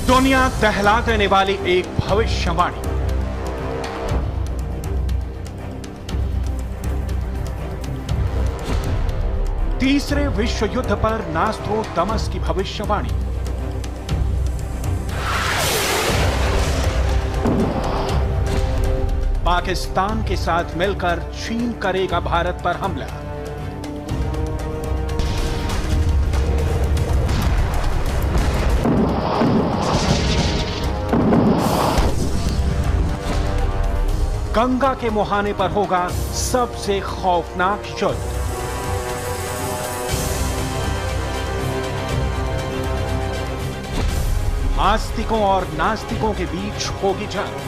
दुनिया दहला देने वाली एक भविष्यवाणी। तीसरे विश्व युद्ध पर नास्ट्रोदामस की भविष्यवाणी। पाकिस्तान के साथ मिलकर चीन करेगा भारत पर हमला। गंगा के मुहाने पर होगा सबसे खौफनाक युद्ध। आस्तिकों और नास्तिकों के बीच होगी जंग।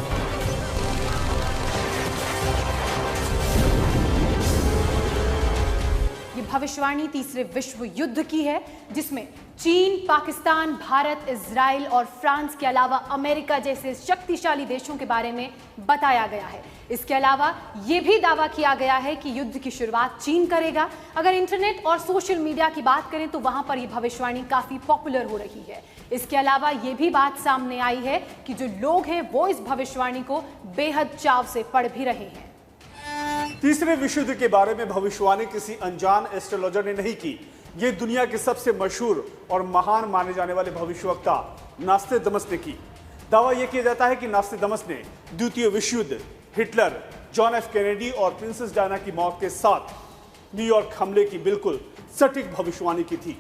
भविष्यवाणी तीसरे विश्व युद्ध की है, जिसमें चीन, पाकिस्तान, भारत, इजराइल और फ्रांस के अलावा अमेरिका जैसे शक्तिशाली देशों के बारे में बताया गया है। इसके अलावा यह भी दावा किया गया है कि युद्ध की शुरुआत चीन करेगा। अगर इंटरनेट और सोशल मीडिया की बात करें तो वहां पर यह भविष्यवाणी काफी पॉपुलर हो रही है। इसके अलावा यह भी बात सामने आई है कि जो लोग हैं वो इस भविष्यवाणी को बेहद चाव से पढ़ भी रहे हैं। तीसरे विश्व युद्ध के बारे में भविष्यवाणी किसी अनजान एस्ट्रोलॉजर ने नहीं की। ये दुनिया के सबसे मशहूर और महान माने जाने वाले भविष्यवक्ता नास्ट्रोदामस ने की। दावा यह किया जाता है कि नास्ट्रोदामस ने द्वितीय विश्व युद्ध, हिटलर, जॉन एफ कैनेडी और प्रिंसेस डायना की मौत के साथ न्यूयॉर्क हमले की बिल्कुल सटीक भविष्यवाणी की थी।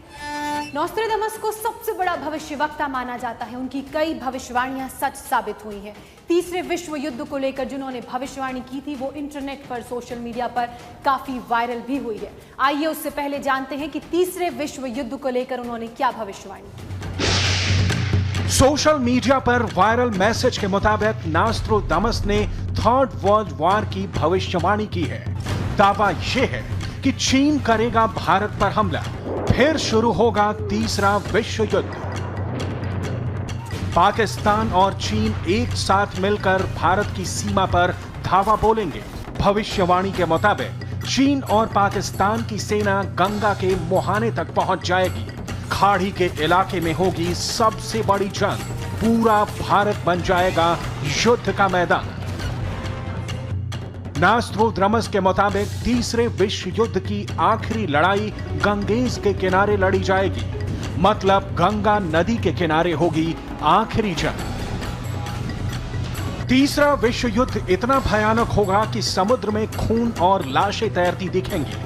नोस्ट्राडामस को सबसे बड़ा भविष्यवक्ता माना जाता है। उनकी कई भविष्यवाणियां सच साबित हुई हैं। तीसरे विश्व युद्ध को लेकर जिन्होंने भविष्यवाणी की थी वो इंटरनेट पर, सोशल मीडिया पर काफी वायरल भी हुई है। आइए उससे पहले जानते हैं कि तीसरे विश्व युद्ध को लेकर उन्होंने क्या भविष्यवाणी की। सोशल मीडिया पर वायरल मैसेज के मुताबिक नास्ट्रोदामस ने थर्ड वर्ल्ड वॉर की भविष्यवाणी की है। दावा यह है कि चीन करेगा भारत पर हमला, फिर शुरू होगा तीसरा विश्व युद्ध। पाकिस्तान और चीन एक साथ मिलकर भारत की सीमा पर धावा बोलेंगे। भविष्यवाणी के मुताबिक चीन और पाकिस्तान की सेना गंगा के मुहाने तक पहुंच जाएगी। खाड़ी के इलाके में होगी सबसे बड़ी जंग। पूरा भारत बन जाएगा युद्ध का मैदान। नास्ट्रोदामस के मुताबिक तीसरे विश्व युद्ध की आखिरी लड़ाई गंगेज के किनारे लड़ी जाएगी। मतलब गंगा नदी के किनारे होगी आखिरी जंग। तीसरा विश्व युद्ध इतना भयानक होगा कि समुद्र में खून और लाशें तैरती दिखेंगी।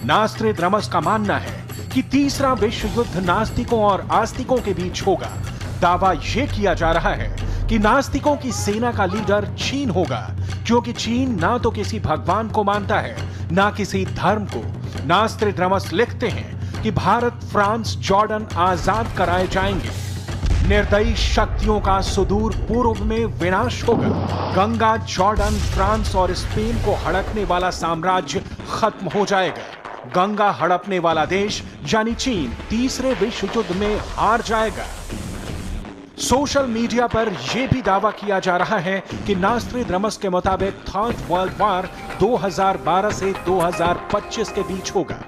नास्ट्रोदामस का मानना है कि तीसरा विश्व युद्ध नास्तिकों और आस्तिकों के बीच होगा। दावा यह किया जा रहा है कि नास्तिकों की सेना का लीडर चीन होगा, क्योंकि चीन ना तो किसी भगवान को मानता है ना किसी धर्म को। नास्ट्रोदामस लिखते हैं कि भारत, फ्रांस, जॉर्डन आजाद कराए जाएंगे। निर्दयी शक्तियों का सुदूर पूर्व में विनाश होगा। गंगा, जॉर्डन, फ्रांस और स्पेन को हड़पने वाला साम्राज्य खत्म हो जाएगा। गंगा हड़पने वाला देश यानी चीन तीसरे विश्व युद्ध में हार जाएगा। सोशल मीडिया पर यह भी दावा किया जा रहा है कि नास्ट्रोदामस के मुताबिक थर्ड वर्ल्ड वॉर 2012 से 2025 के बीच होगा।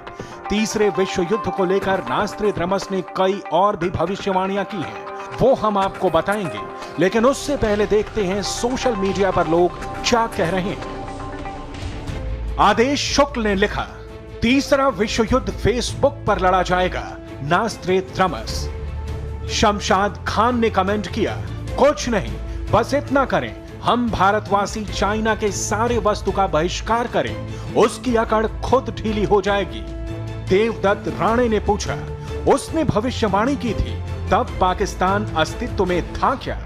तीसरे विश्व युद्ध को लेकर नास्ट्रोदामस ने कई और भी भविष्यवाणियां की हैं, वो हम आपको बताएंगे। लेकिन उससे पहले देखते हैं सोशल मीडिया पर लोग क्या कह रहे हैं। आदेश शुक्ल ने लिखा, तीसरा विश्व युद्ध फेसबुक पर लड़ा जाएगा, नास्ट्रोदामस। शमशाद खान ने कमेंट किया, कुछ नहीं, बस इतना करें, हम भारतवासी चाइना के सारे वस्तु का बहिष्कार करें, उसकी अकड़ खुद ढीली हो जाएगी। देवदत्त राणे ने पूछा, उसने भविष्यवाणी की थी तब पाकिस्तान अस्तित्व में था क्या?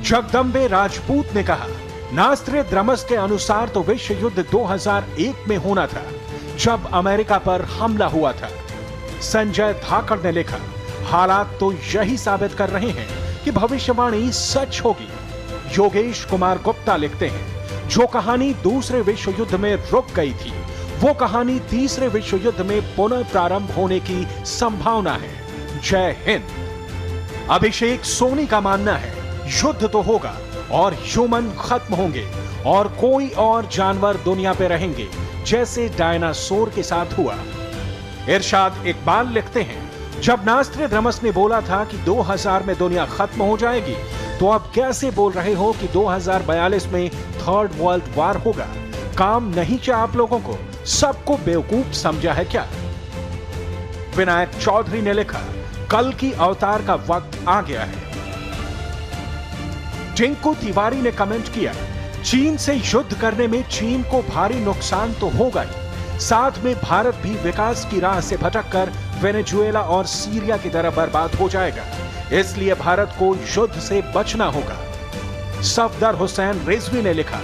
जगदम्बे राजपूत ने कहा, नास्ट्रोदामस के अनुसार तो विश्व युद्ध 2001 में होना था, जब अमेरिका पर हमला हुआ था। संजय धाकड़ ने लिखा, हालात तो यही साबित कर रहे हैं कि भविष्यवाणी सच होगी। योगेश कुमार गुप्ता लिखते हैं, जो कहानी दूसरे विश्व युद्ध में रुक गई थी, वो कहानी तीसरे विश्व युद्ध में पुनः प्रारंभ होने की संभावना है। जय हिंद। अभिषेक सोनी का मानना है, युद्ध तो होगा और ह्यूमन खत्म होंगे और कोई और जानवर दुनिया पे रहेंगे, जैसे डायनासोर के साथ हुआ। इरशाद इकबाल लिखते हैं, जब नास्ट्रेदामस ने बोला था कि 2000 में दुनिया खत्म हो जाएगी, तो अब कैसे बोल रहे हो कि 2042 में थर्ड वर्ल्ड वॉर होगा? काम नहीं क्या आप लोगों को? सबको बेवकूफ समझा है क्या? विनायक चौधरी ने लिखा, कल की अवतार का वक्त आ गया है। टिंकू तिवारी ने कमेंट किया, चीन से युद्ध करने में चीन को भारी नुकसान तो होगा ही, साथ में भारत भी विकास की राह से भटककर वेनेजुएला और सीरिया की तरह बर्बाद हो जाएगा। इसलिए भारत को युद्ध से बचना होगा। सफदर हुसैन रिजवी ने लिखा,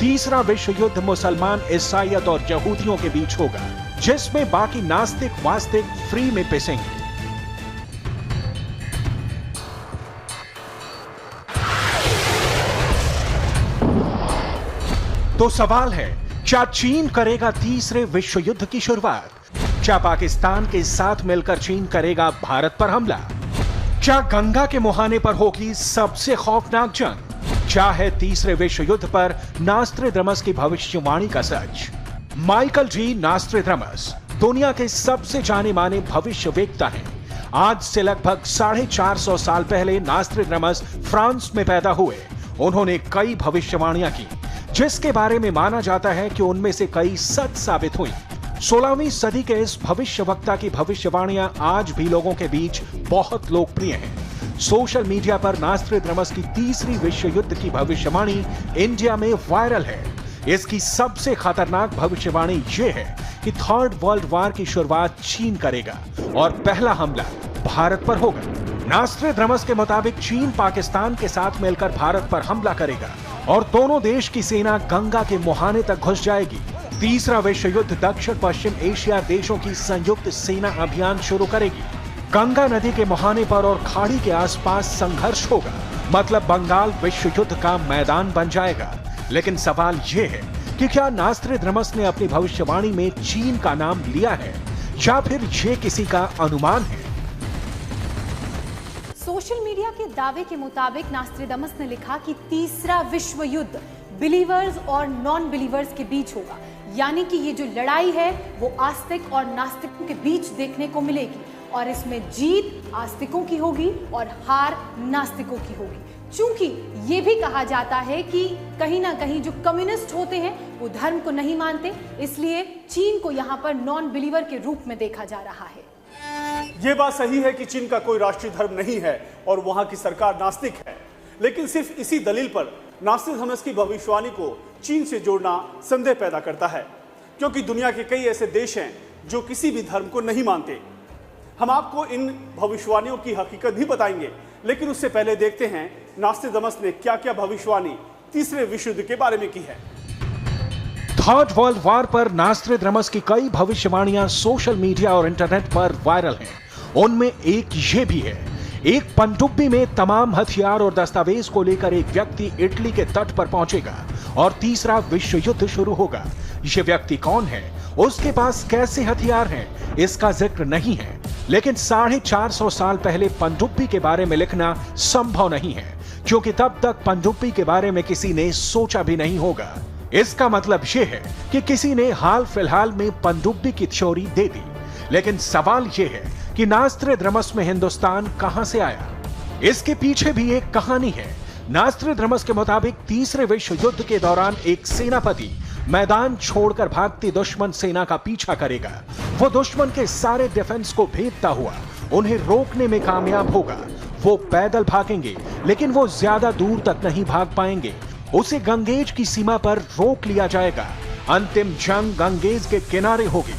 तीसरा विश्व युद्ध मुसलमान, ईसाइयत और यहूदियों के बीच होगा, जिसमें बाकी नास्तिक वास्तिक फ्री में पिसेंगे। तो सवाल है, क्या चीन करेगा तीसरे विश्व युद्ध की शुरुआत? क्या पाकिस्तान के साथ मिलकर चीन करेगा भारत पर हमला? क्या गंगा के मुहाने पर होगी सबसे खौफनाक जंग? क्या है तीसरे विश्व युद्ध पर नास्ट्रेदामस की भविष्यवाणी का सच? माइकल जी नास्ट्रेदामस दुनिया के सबसे जाने माने भविष्यवेत्ता हैं। आज से लगभग 450 साल पहले नास्ट्रेदामस फ्रांस में पैदा हुए। उन्होंने कई भविष्यवाणियां की, जिसके बारे में माना जाता है कि उनमें से कई सच साबित हुई। 16वीं सदी के इस भविष्यवक्ता की भविष्यवाणियां आज भी लोगों के बीच बहुत लोकप्रिय हैं। सोशल मीडिया पर नास्ट्रेदामस की तीसरी विश्व युद्ध की भविष्यवाणी इंडिया में वायरल है। इसकी सबसे खतरनाक भविष्यवाणी यह है कि थर्ड वर्ल्ड वॉर की शुरुआत चीन करेगा और पहला हमला भारत पर होगा। नास्ट्रेदामस के मुताबिक चीन पाकिस्तान के साथ मिलकर भारत पर हमला करेगा और दोनों देश की सेना गंगा के मुहाने तक घुस जाएगी। तीसरा विश्व युद्ध दक्षिण पश्चिम एशिया देशों की संयुक्त सेना अभियान शुरू करेगी। गंगा नदी के मुहाने पर और खाड़ी के आसपास संघर्ष होगा, मतलब बंगाल विश्व युद्ध का मैदान बन जाएगा। लेकिन सवाल यह है कि क्या नास्ट्रेदामस ने अपनी भविष्यवाणी में चीन का नाम लिया है या फिर यह किसी का अनुमान है? सोशल मीडिया के दावे के मुताबिक नास्ट्रेदामस ने लिखा कि तीसरा विश्व युद्ध बिलीवर्स और नॉन बिलीवर्स के बीच होगा, यानी कि ये जो लड़ाई है वो आस्तिक और नास्तिकों के बीच देखने को मिलेगी और इसमें जीत आस्तिकों की होगी और हार नास्तिकों की होगी। चूंकि ये भी कहा जाता है कि कहीं ना कहीं जो कम्युनिस्ट होते हैं वो धर्म को नहीं मानते, इसलिए चीन को यहाँ पर नॉन बिलीवर के रूप में देखा जा रहा है। यह बात सही है कि चीन का कोई राष्ट्रीय धर्म नहीं है और वहां की सरकार नास्तिक है, लेकिन सिर्फ इसी दलील पर नास्ट्रेदामस की भविष्यवाणी को चीन से जोड़ना संदेह पैदा करता है, क्योंकि दुनिया के कई ऐसे देश हैं जो किसी भी धर्म को नहीं मानते। हम आपको इन भविष्यवाणियों की हकीकत भी बताएंगे, लेकिन उससे पहले देखते हैं नास्ट्रेदामस ने क्या क्या भविष्यवाणी तीसरे विश्व युद्ध के बारे में की है। थर्ड वर्ल्ड वॉर पर नास्ट्रेदामस की कई भविष्यवाणियां सोशल मीडिया और इंटरनेट पर वायरल हैं। उनमें एक ये भी है, एक पनडुब्बी में तमाम हथियार और दस्तावेज को लेकर एक व्यक्ति इटली के तट पर पहुंचेगा और तीसरा विश्व युद्ध शुरू होगा। ये व्यक्ति कौन है, उसके पास कैसे हथियार हैं, इसका जिक्र नहीं है, लेकिन 450 साल पहले पनडुब्बी के बारे में लिखना संभव नहीं है, क्योंकि तब तक पनडुब्बी के बारे में किसी ने सोचा भी नहीं होगा। इसका मतलब यह है कि किसी ने हाल फिलहाल में पनडुब्बी की थ्योरी दे दी। लेकिन सवाल यह है कि नास्ट्रेदामस में हिंदुस्तान कहां से आया? इसके पीछे भी एक कहानी है। नास्ट्रेदामस के मुताबिक तीसरे विश्व युद्ध के दौरान एक सेनापति मैदान छोड़कर भागती दुश्मन सेना का पीछा करेगा। वो दुश्मन के सारे डिफेंस को भेदता हुआ उन्हें रोकने में कामयाब होगा। वो पैदल भागेंगे, लेकिन वो ज्यादा दूर तक नहीं भाग पाएंगे। उसे गंगेज की सीमा पर रोक लिया जाएगा। अंतिम जंग गंगेज के किनारे होगी।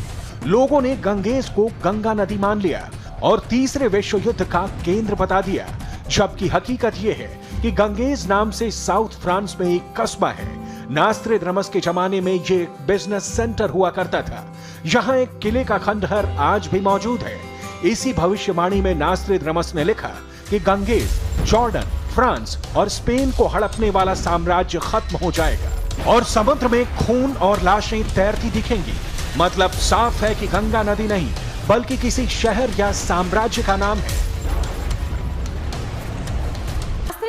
लोगों ने गंगेज को गंगा नदी मान लिया और तीसरे विश्व युद्ध का केंद्र बता दिया, जबकि हकीकत यह है कि गंगेज नाम से साउथ फ्रांस में एक कस्बा है। नास्ट्रेदामस के जमाने में ये एक बिजनेस सेंटर हुआ करता था। यहाँ एक किले का खंडहर आज भी मौजूद है। इसी भविष्यवाणी में नास्ट्रेदामस ने लिखा कि गंगेज, जॉर्डन, फ्रांस और स्पेन को हड़पने वाला साम्राज्य खत्म हो जाएगा और समुद्र में खून और लाशें तैरती दिखेंगी। मतलब साफ है कि गंगा नदी नहीं, बल्कि किसी शहर या साम्राज्य का नाम है।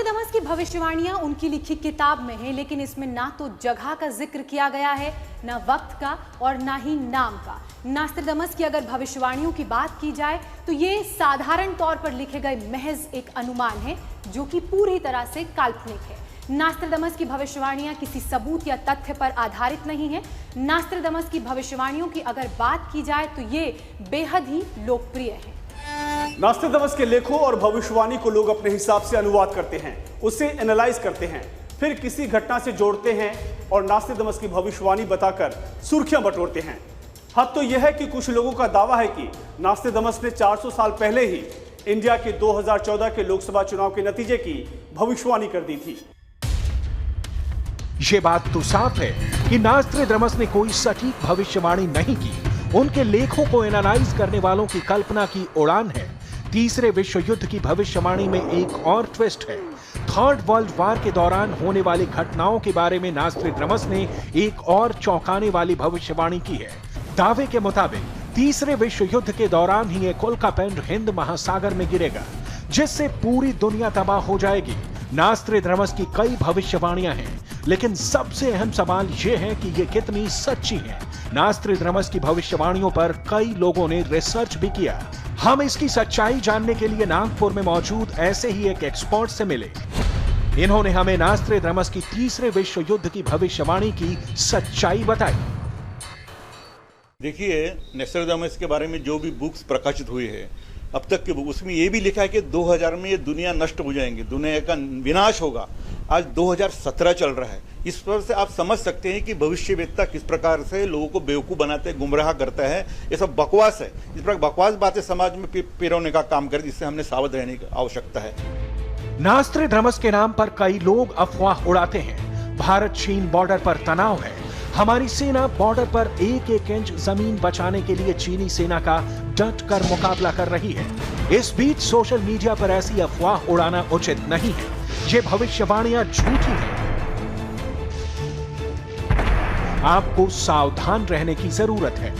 नास्ट्रेदामस की भविष्यवाणियां उनकी लिखी किताब में हैं, लेकिन इसमें ना तो जगह का जिक्र किया गया है, ना वक्त का और ना ही नाम का। नास्ट्रेदामस की अगर भविष्यवाणियों की बात की जाए तो ये साधारण तौर पर लिखे गए महज एक अनुमान है जो कि पूरी तरह से काल्पनिक है। नास्ट्रेदामस की भविष्यवाणियां किसी सबूत या तथ्य पर आधारित नहीं है। नास्ट्रेदामस की भविष्यवाणियों की अगर बात की जाए तो ये बेहद ही लोकप्रिय है। नास्ट्रेदामस के लेखों और भविष्यवाणी को लोग अपने हिसाब से अनुवाद करते हैं, उसे एनालाइज करते हैं, फिर किसी घटना से जोड़ते हैं और नास्ट्रेदामस की भविष्यवाणी बताकर सुर्खियां बटोरते हैं। हद तो यह है कि कुछ लोगों का दावा है कि नास्ट्रेदामस ने 400 साल पहले ही इंडिया के 2014 के लोकसभा चुनाव के नतीजे की भविष्यवाणी कर दी थी। ये बात तो साफ है कि नास्ट्रेदामस ने कोई सटीक भविष्यवाणी नहीं की। उनके लेखों को एनालाइज करने वालों की कल्पना की उड़ान है। तीसरे विश्व युद्ध की भविष्यवाणी में एक और ट्विस्ट है। थर्ड वर्ल्ड वॉर के दौरान होने वाली घटनाओं के बारे में नास्ट्रेदामस ने एक और चौंकाने वाली भविष्यवाणी की है। दावे के मुताबिक तीसरे विश्व युद्ध के दौरान ही एक उल्कापिंड हिंद महासागर में गिरेगा, जिससे पूरी दुनिया तबाह हो जाएगी। नास्ट्रेदामस की कई भविष्यवाणियां हैं, लेकिन सबसे अहम सवाल यह है कि ये कितनी सच्ची हैं। नास्ट्रेदामस की भविष्यवाणियों पर कई लोगों ने रिसर्च भी किया। हम इसकी सच्चाई जानने के लिए नागपुर में मौजूद ऐसे ही एक एक्सपर्ट से मिले। इन्होंने हमें नास्ट्रेदामस की तीसरे विश्व युद्ध की भविष्यवाणी की सच्चाई बताई। देखिए, नास्ट्रेदामस के बारे में जो भी बुक्स प्रकाशित हुई है अब तक के बुक, उसमें ये भी लिखा है कि 2000 में ये दुनिया नष्ट हो जाएंगी, दुनिया का विनाश होगा। आज 2017 चल रहा है। इस पर से आप समझ सकते हैं कि भविष्यवेत्ता किस प्रकार से लोगों को बेवकूफ़ बनाते हैं, गुमराह करता है। ये सब बकवास है। इस प्रकार बकवास बातें समाज में पिरोने का काम करे, जिससे हमने सावध रहने की आवश्यकता है। नास्ट्रेदामस के नाम पर कई लोग अफवाह उड़ाते हैं। भारत चीन बॉर्डर पर तनाव है, हमारी सेना बॉर्डर पर एक एक इंच जमीन बचाने के लिए चीनी सेना का डट कर मुकाबला कर रही है। इस बीच सोशल मीडिया पर ऐसी अफवाह उड़ाना उचित नहीं है। ये भविष्यवाणियां झूठी हैं। आपको सावधान रहने की जरूरत है।